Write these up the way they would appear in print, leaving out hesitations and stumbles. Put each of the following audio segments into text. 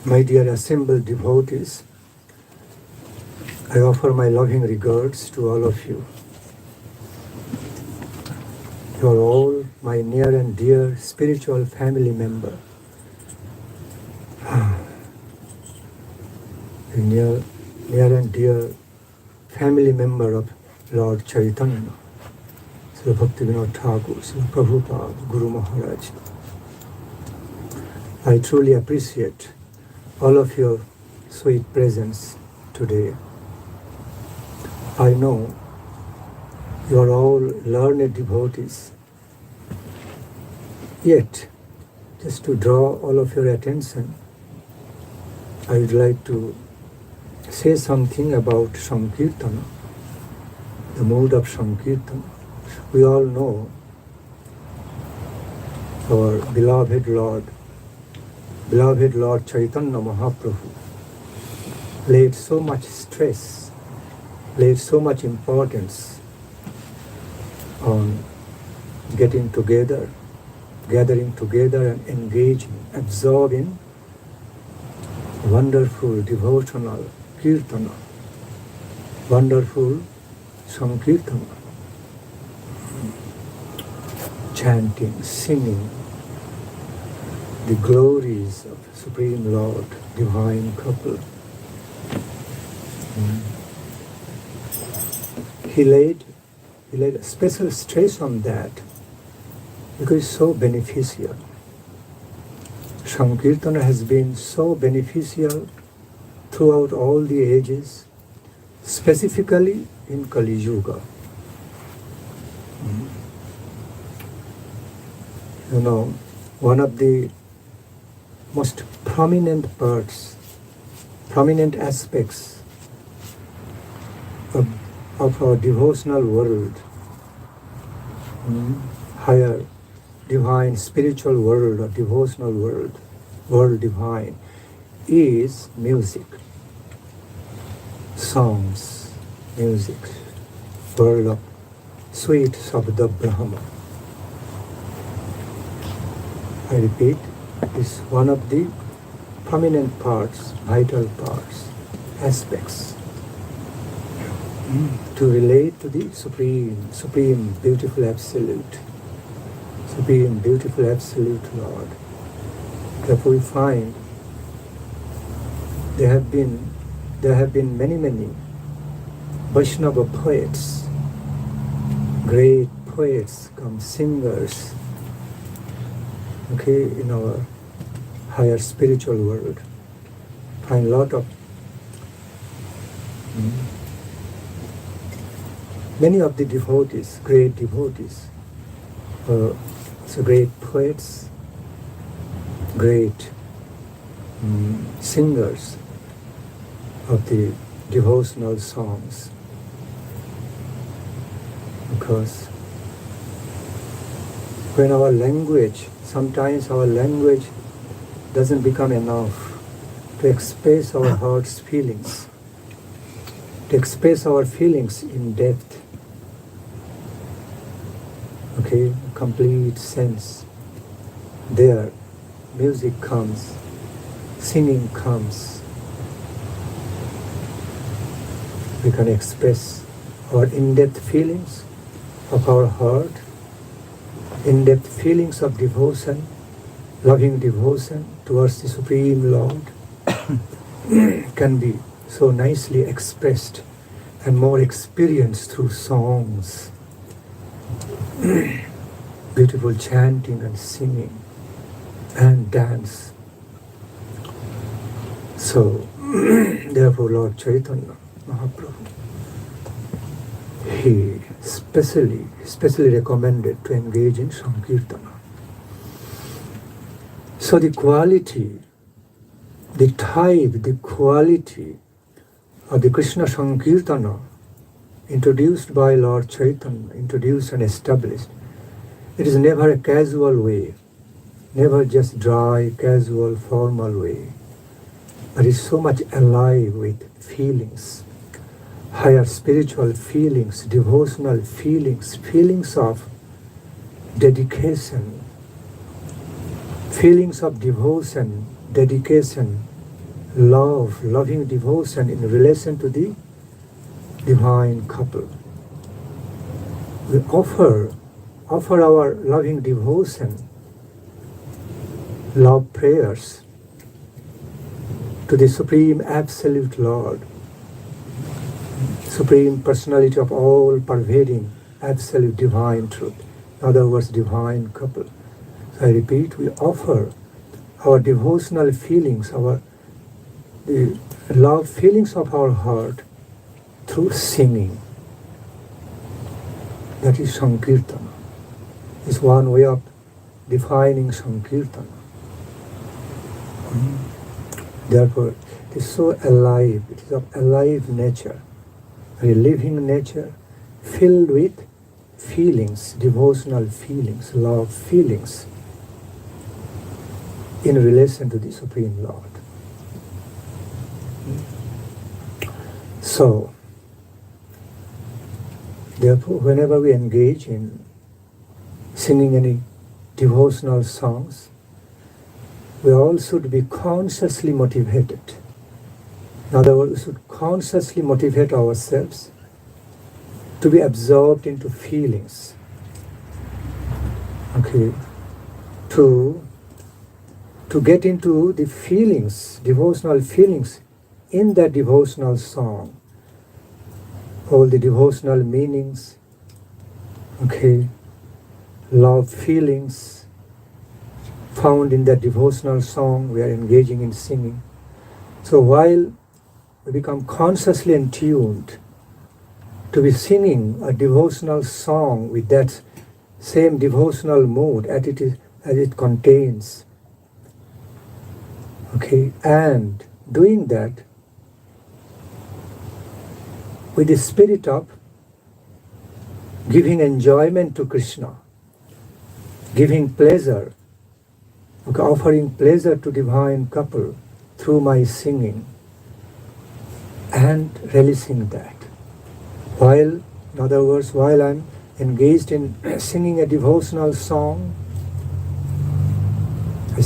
My dear assembled devotees, I offer my loving regards to all of you. You are all my near and dear spiritual family member. A near and dear family member of Lord Chaitanya, Srila Bhakti Nandan Srila Prabhupada, Guru Maharaj. I truly appreciate all of your sweet presence today. I know you are all learned devotees. Yet, just to draw all of your attention, I would like to say something about Sankirtan, the mode of Sankirtan. We all know our beloved Lord Chaitanya Mahaprabhu laid so much stress, laid so much importance on gathering together and engaging, absorbing wonderful devotional kirtana, wonderful Sankirtan, chanting, singing the glories of Supreme Lord, Divine Couple. He laid a special stress on that because it's so beneficial. Sankirtana has been so beneficial throughout all the ages, specifically in Kali Yuga. You know, one of the most prominent aspects of our devotional world, higher divine spiritual world or devotional world divine, is music, songs, music, world of sweet Sabda Brahma. I repeat, is one of the prominent parts, vital parts, aspects to relate to the supreme, beautiful absolute Lord. Therefore we find there have been many Vaishnava poets, great poets, singers, in our higher spiritual world. Find a lot of many of the devotees, great devotees, so great poets, great singers of the devotional songs. Because when sometimes our language doesn't become enough to express our heart's feelings, to express our feelings in depth, complete sense. There, music comes, singing comes. We can express our in-depth feelings of our heart, in-depth feelings of devotion, loving devotion towards the Supreme Lord can be so nicely expressed and more experienced through songs, beautiful chanting and singing and dance. So, therefore Lord Chaitanya Mahaprabhu, he specially recommended to engage in Sankirtana. So the quality, the type, the quality of the Krishna Sankirtana introduced by Lord Chaitanya, introduced and established, it is never a casual way, never just dry, casual, formal way, but is so much alive with feelings, higher spiritual feelings, devotional feelings, feelings of dedication, feelings of devotion, dedication love, loving devotion in relation to the divine couple. We offer our loving devotion, love prayers to the Supreme Absolute Lord, Supreme Personality of all pervading absolute divine truth. In other words, divine couple. So I repeat, we offer our devotional feelings, the love feelings of our heart through singing. That is Sankirtan. It's one way of defining Sankirtan. Therefore, it is so alive. It is of alive nature, a living nature filled with feelings, devotional feelings, love feelings in relation to the Supreme Lord. So, therefore, whenever we engage in singing any devotional songs, we all should be consciously motivated. In other words, we should consciously motivate ourselves to be absorbed into feelings. Okay, to get into the feelings, devotional feelings in that devotional song. All the devotional meanings, okay, love feelings found in that devotional song we are engaging in singing. So while we become consciously attuned to be singing a devotional song with that same devotional mood as it contains, okay, and doing that with the spirit of giving enjoyment to Krishna, giving pleasure, okay, offering pleasure to divine couple through my singing, and relishing that. While, in other words, while I'm engaged in singing a devotional song, I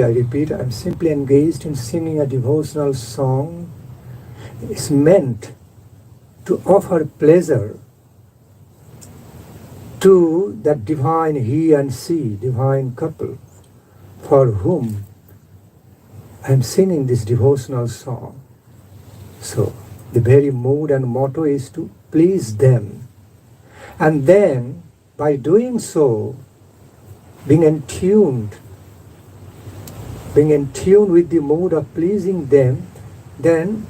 repeat, I'm simply engaged in singing a devotional song. It's meant to offer pleasure to that divine he and she, divine couple, for whom I'm singing this devotional song. So, the very mood and motto is to please them. And then, by doing so, being in tune with the mood of pleasing them, then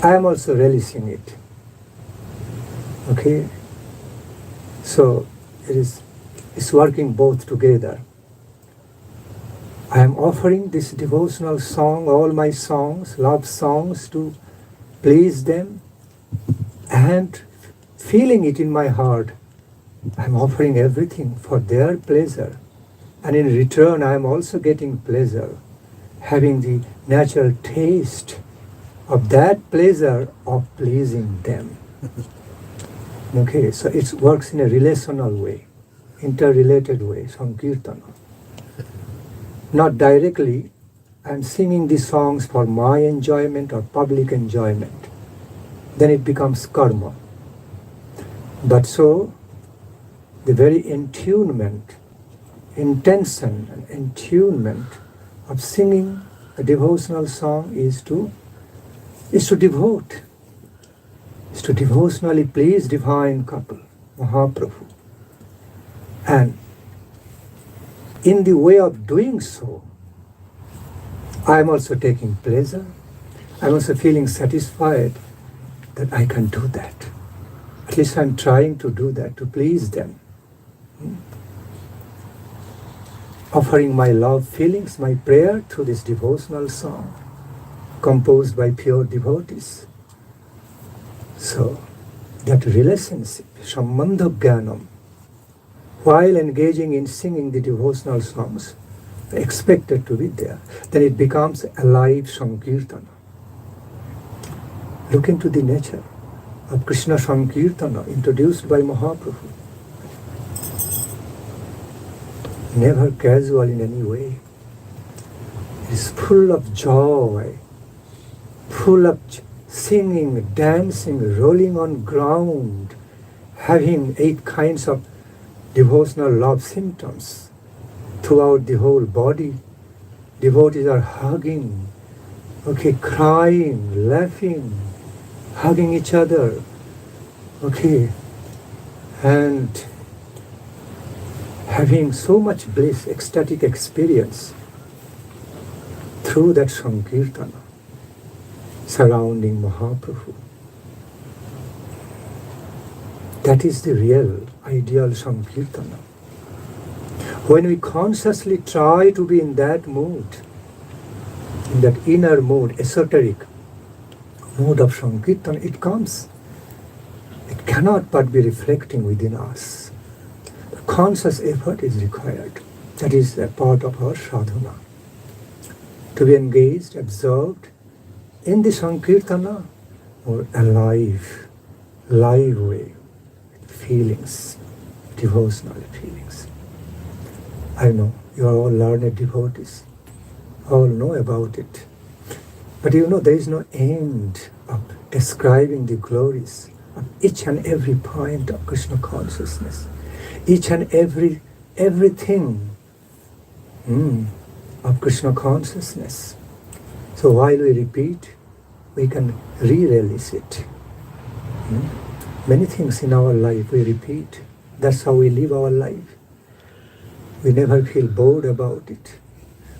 I am also relishing it. Okay? So, it's working both together. I am offering this devotional song, all my songs, love songs, to please them, and feeling it in my heart. I am offering everything for their pleasure, and in return I am also getting pleasure, having the natural taste of that pleasure of pleasing them. Okay, so it works in a relational way, interrelated way, Sankirtana. Not directly, I'm singing these songs for my enjoyment or public enjoyment. Then it becomes karma. But so, the very intention and attunement of singing a devotional song is to devote, is to devotionally please divine couple, Mahaprabhu. And in the way of doing so, I am also taking pleasure. I am also feeling satisfied that I can do that. At least I am trying to do that, to please them. Offering my love feelings, my prayer through this devotional song, composed by pure devotees. So, that relationship, Sambandha Jnanam, while engaging in singing the devotional songs, expected to be there, then it becomes alive Sankirtana. Look into the nature of Krishna Sankirtana introduced by Mahaprabhu. Never casual in any way. It is full of joy, full of singing, dancing, rolling on ground, having 8 kinds of devotional love symptoms throughout the whole body. Devotees are hugging, okay, crying, laughing, hugging each other, okay, and having so much bliss, ecstatic experience through that Sankirtana surrounding Mahaprabhu. That is the real, ideal Sankirtana. When we consciously try to be in that mood, in that inner mood, esoteric mood of Sankirtana, it comes. It cannot but be reflecting within us. The conscious effort is required. That is a part of our sadhana. To be engaged, absorbed in the Sankirtana, or alive, live way, feelings, devotional feelings. I know you are all learned devotees, all know about it. But you know there is no end of describing the glories of each and every point of Krishna consciousness, each and everything of Krishna consciousness. So while we repeat, we can re-release it. Many things in our life we repeat. That's how we live our life. We never feel bored about it.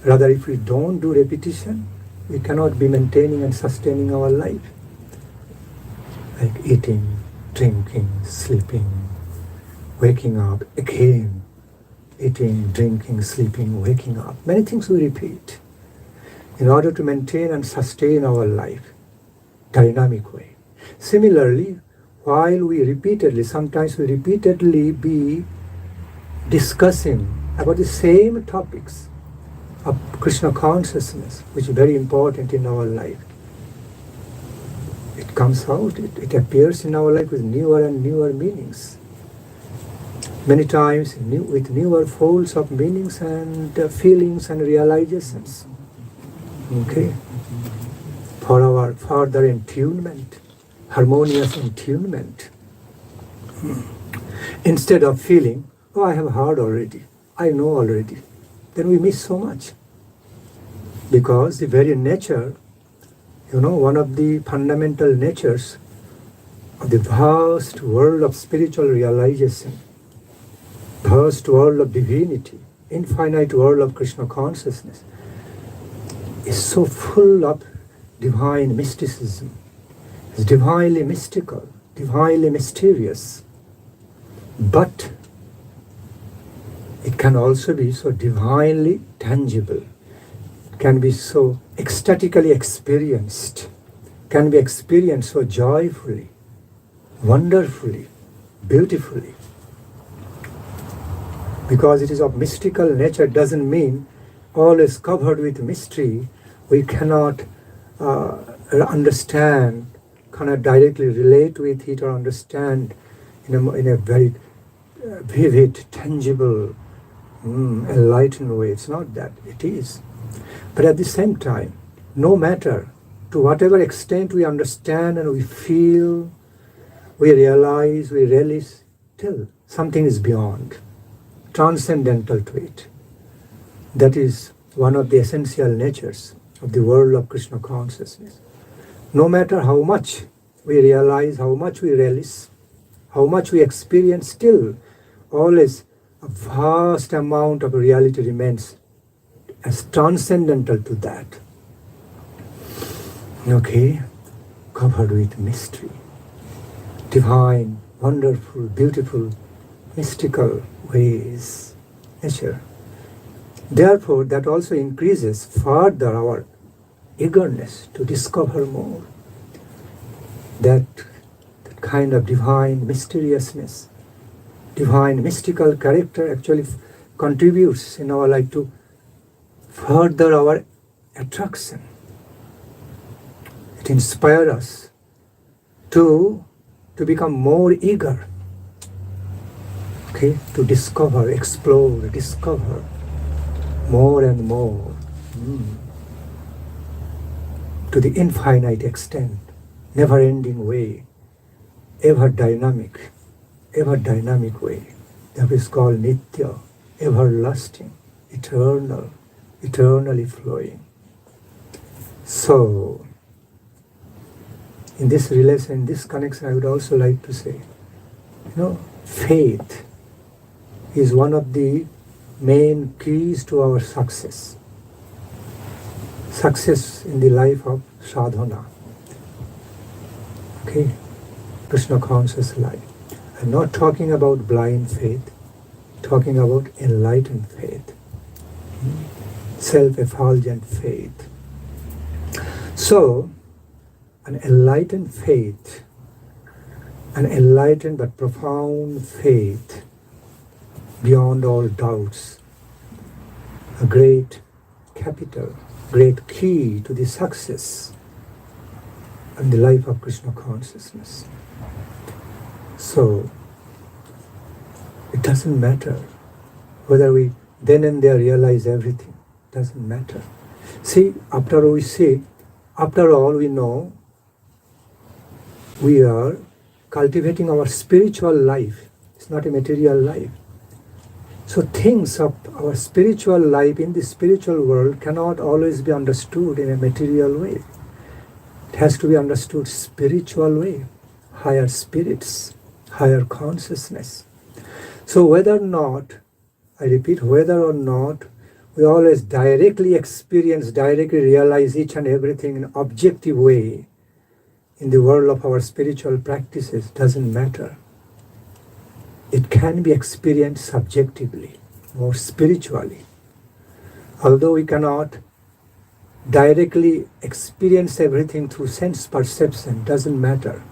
Rather, if we don't do repetition, we cannot be maintaining and sustaining our life. Like eating, drinking, sleeping, waking up again. Eating, drinking, sleeping, waking up. Many things we repeat in order to maintain and sustain our life, dynamic way. Similarly, while sometimes we repeatedly be discussing about the same topics of Krishna consciousness, which is very important in our life. It comes out, it appears in our life with newer and newer meanings. Many times with newer folds of meanings and feelings and realizations. Okay? For our further attunement, harmonious attunement. Instead of feeling, oh, I have heard already, I know already, then we miss so much. Because the very nature, one of the fundamental natures of the vast world of spiritual realization, vast world of divinity, infinite world of Krishna consciousness, is so full of divine mysticism. It's divinely mystical, divinely mysterious. But it can also be so divinely tangible. It can be so ecstatically experienced. Can be experienced so joyfully, wonderfully, beautifully. Because it is of mystical nature doesn't mean all is covered with mystery. We cannot understand, cannot directly relate with it or understand in a very vivid, tangible, enlightened way. It's not that, it is. But at the same time, no matter to whatever extent we understand and we feel, we realize, we relish, till something is beyond, transcendental to it. That is one of the essential natures of the world of Krishna consciousness. No matter how much we realize, how much we relish, how much we experience, still always a vast amount of reality remains as transcendental to that. Okay, covered with mystery, divine, wonderful, beautiful, mystical ways, nature. Therefore, that also increases further our eagerness to discover more. That kind of divine mysteriousness, divine mystical character actually contributes in our life to further our attraction. It inspires us to become more eager, okay, to discover, explore, discover more and more. to the infinite extent, never-ending way, ever dynamic way. That is called Nitya, everlasting, eternal, eternally flowing. So, in this relation, in this connection, I would also like to say, faith is one of the main keys to our success. Success in the life of sadhana. Okay? Krishna conscious life. I'm not talking about blind faith, talking about enlightened faith. Self-effulgent faith. So, an enlightened faith, an enlightened but profound faith, beyond all doubts, a great capital, great key to the success in the life of Krishna consciousness. So, it doesn't matter whether we then and there realize everything. It doesn't matter. See, after all we know, we are cultivating our spiritual life. It's not a material life. So things of our spiritual life in the spiritual world cannot always be understood in a material way. It has to be understood spiritual way, higher spirits, higher consciousness. So whether or not, I repeat, whether or not we always directly experience, directly realize each and everything in an objective way in the world of our spiritual practices, doesn't matter. It can be experienced subjectively, more spiritually. Although we cannot directly experience everything through sense perception, doesn't matter.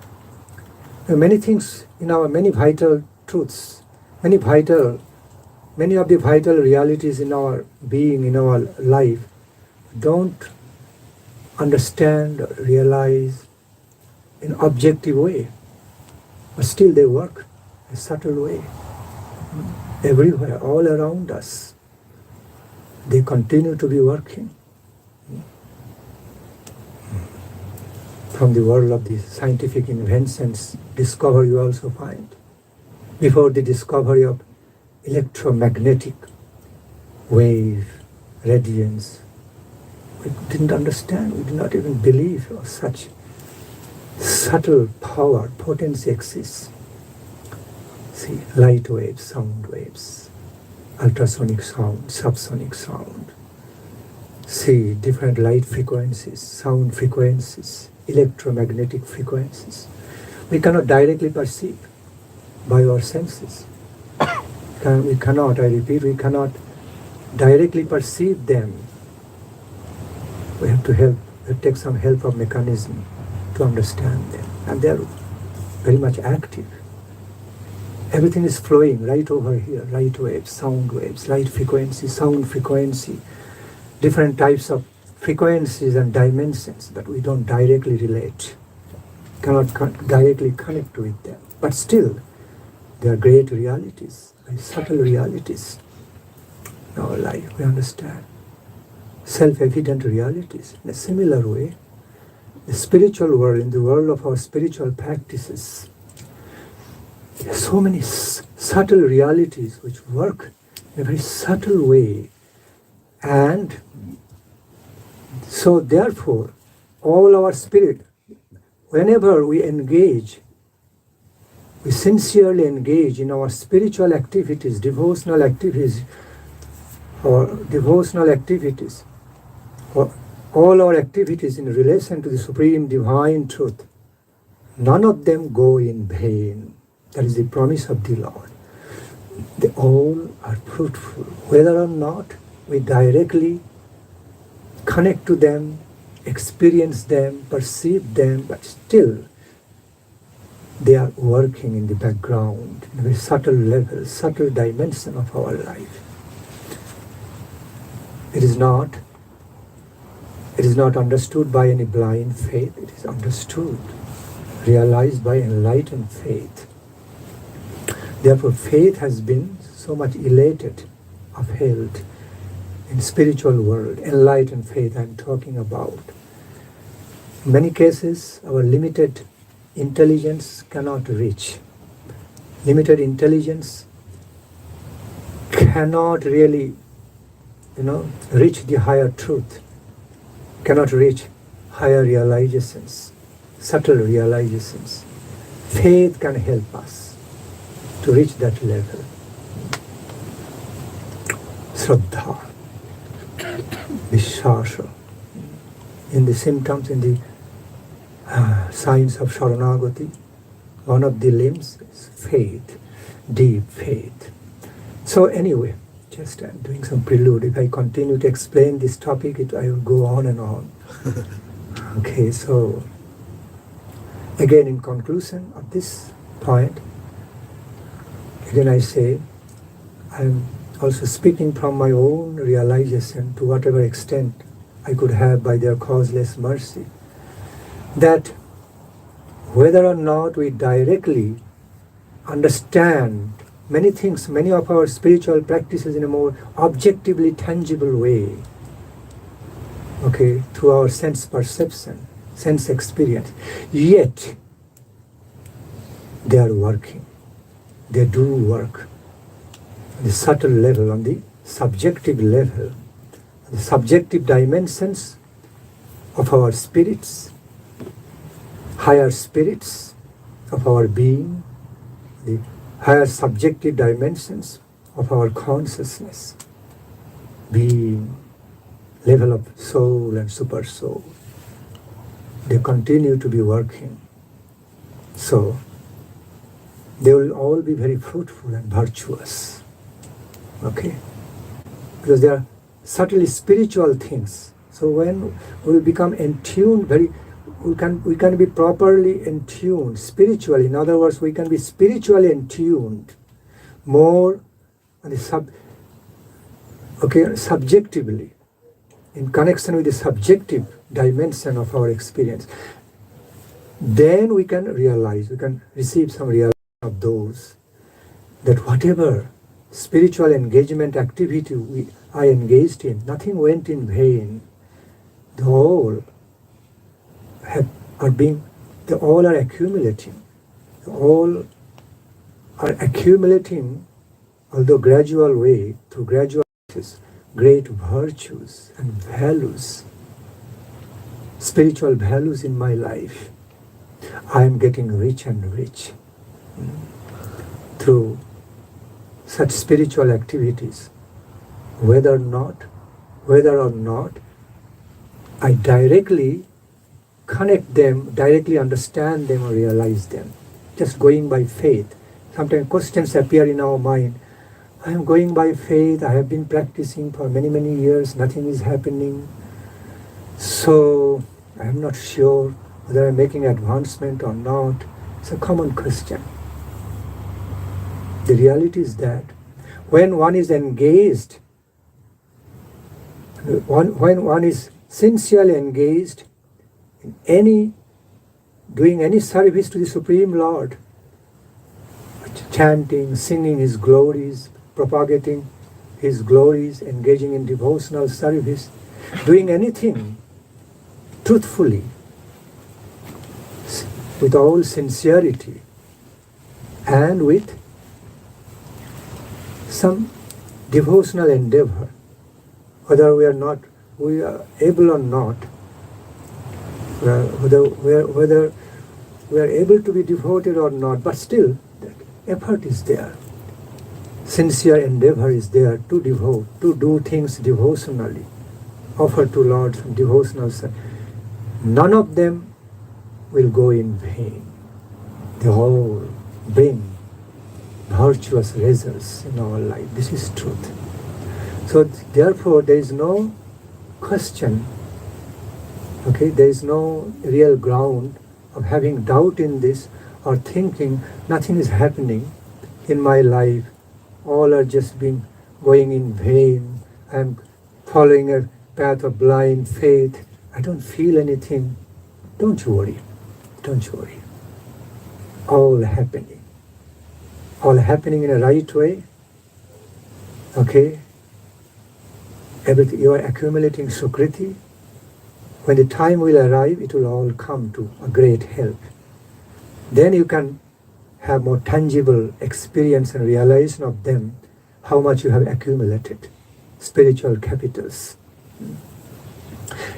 There are many things in our, many vital truths, many of the vital realities in our being, in our life, don't understand, realize in objective way, but still they work in a subtle way. Everywhere, all around us, they continue to be working. From the world of the scientific inventions, discovery you also find. Before the discovery of electromagnetic wave, radiance, we didn't understand, we did not even believe of such subtle power, potency exists. See, light waves, sound waves, ultrasonic sound, subsonic sound. See, different light frequencies, sound frequencies, electromagnetic frequencies. We cannot directly perceive by our senses. We cannot, I repeat, we cannot directly perceive them. We have to take some help of mechanism to understand them. And they are very much active. Everything is flowing right over here, light waves, sound waves, light frequency, sound frequency, different types of frequencies and dimensions that we don't directly relate, cannot directly connect with them. But still, they are great realities, very subtle realities in our life, we understand. Self-evident realities. In a similar way, the spiritual world, in the world of our spiritual practices, there are so many subtle realities which work in a very subtle way. And so therefore, all our spirit, whenever we engage, we sincerely engage in our spiritual activities, devotional activities, or all our activities in relation to the Supreme Divine Truth, none of them go in vain. That is the promise of the Lord. They all are fruitful, whether or not we directly connect to them, experience them, perceive them, but still they are working in the background, in a very subtle level, subtle dimension of our life. It is not understood by any blind faith, it is understood, realized by enlightened faith. Therefore, faith has been so much elated, upheld in spiritual world, enlightened faith I'm talking about. In many cases, our limited intelligence cannot reach. Limited intelligence cannot really, reach the higher truth, cannot reach higher realizations, subtle realizations. Faith can help us to reach that level. Shraddha, Vishwasa. In the symptoms, in the signs of Sharanagati, one of the limbs is faith, deep faith. So anyway, just I'm doing some prelude. If I continue to explain this topic, I will go on and on. Okay, so again in conclusion of this point, again I say, I'm also speaking from my own realization to whatever extent I could have by their causeless mercy, that whether or not we directly understand many things, many of our spiritual practices in a more objectively tangible way, okay, through our sense perception, sense experience, yet they are working. They do work on the subtle level, on the subjective level, the subjective dimensions of our spirits, higher spirits of our being, the higher subjective dimensions of our consciousness, being, level of soul and super soul. They continue to be working. So they will all be very fruitful and virtuous. Okay? Because they are subtly spiritual things. So when we will become in tune, we can be properly in tune spiritually. In other words, we can be spiritually in tuned more on the subjectively, in connection with the subjective dimension of our experience. Then we can realize, we can receive some realization of those, that whatever spiritual engagement activity I engaged in, nothing went in vain. They all are accumulating. They all are accumulating, although gradual way, through gradual process, great virtues and values, spiritual values in my life. I am getting rich and rich through such spiritual activities, whether or not I directly connect them, directly understand them or realize them. Just going by faith. Sometimes questions appear in our mind. I am going by faith, I have been practicing for many, many years, nothing is happening. So I am not sure whether I am making advancement or not. It's a common question. The reality is that when one is engaged, when one is sincerely engaged in doing any service to the Supreme Lord, chanting, singing His glories, propagating His glories, engaging in devotional service, doing anything truthfully, with all sincerity, and with some devotional endeavor, whether we are able or not, whether we are able to be devoted or not, but still that effort is there. Sincere endeavor is there to devote, to do things devotionally, offer to Lord some devotional service. None of them will go in vain. They all bring virtuous results in our life. This is truth. So therefore there is no question, okay, there is no real ground of having doubt in this or thinking nothing is happening in my life, all are just going in vain, I am following a path of blind faith, I don't feel anything. Don't worry. All happening in a right way, okay? Everything, you are accumulating sukriti, When the time will arrive, it will all come to a great help. Then you can have more tangible experience and realization of them, how much you have accumulated, spiritual capitals.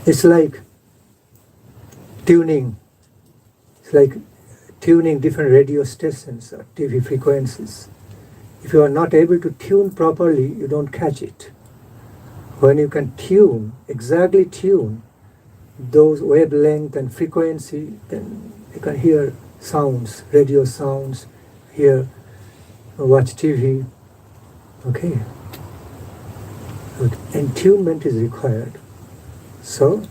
It's like tuning different radio stations or TV frequencies. If you are not able to tune properly, you don't catch it. When you can exactly tune those wavelength and frequency, then you can hear sounds, radio sounds, watch TV. Okay. Attunement is required. So,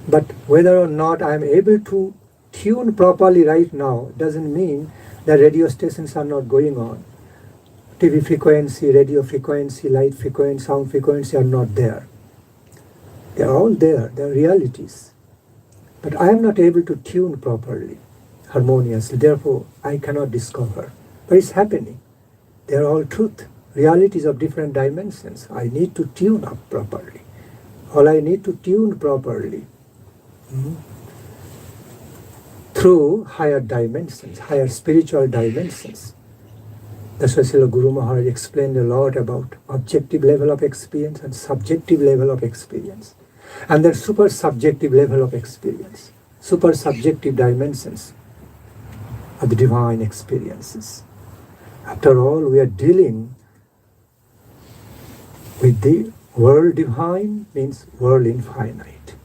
but whether or not I am able to tune properly right now doesn't mean that radio stations are not going on. TV frequency, radio frequency, light frequency, sound frequency are not there. They are all there. They are realities. But I am not able to tune properly, harmoniously. Therefore, I cannot discover. But it's happening. They are all truth. Realities of different dimensions. I need to tune up properly. All I need to tune properly through higher dimensions, higher spiritual dimensions. That's why Srila Guru Maharaj explained a lot about objective level of experience and subjective level of experience. And then super subjective level of experience, super subjective dimensions of the divine experiences. After all, we are dealing with the world divine, means world infinite.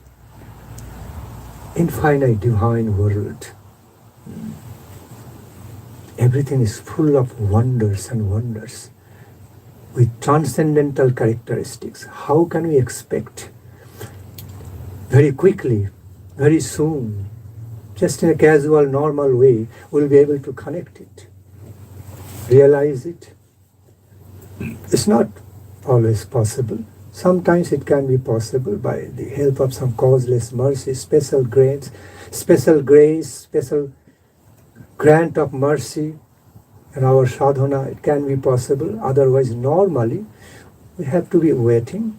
Infinite divine world. Everything is full of wonders and wonders with transcendental characteristics. How can we expect very quickly, very soon, just in a casual, normal way, we'll be able to connect it, realize it? It's not always possible. Sometimes it can be possible by the help of some causeless mercy, special grace, special grant of mercy in our sadhana. It can be possible. Otherwise, normally, we have to be waiting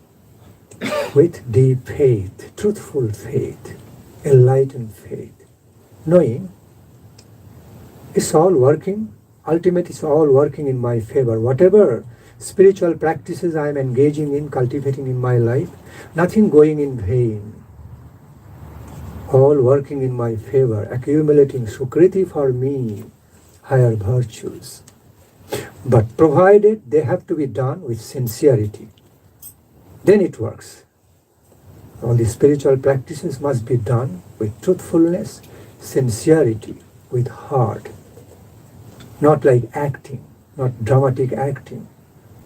with deep faith, truthful faith, enlightened faith, knowing it's all working. Ultimately, it's all working in my favor. Whatever spiritual practices I am engaging in, cultivating in my life, nothing going in vain. All working in my favor, accumulating sukriti for me, higher virtues. But provided they have to be done with sincerity, then it works. All the spiritual practices must be done with truthfulness, sincerity, with heart. Not like acting, not dramatic acting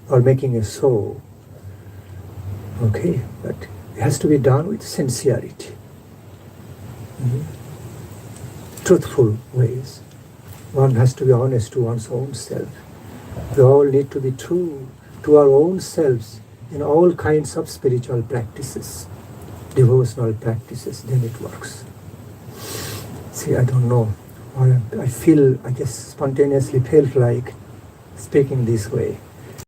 or making a show. Okay, but it has to be done with sincerity. Truthful ways. One has to be honest to one's own self. We all need to be true to our own selves in all kinds of spiritual practices, devotional practices, then it works. See, I don't know. I just spontaneously felt like speaking this way.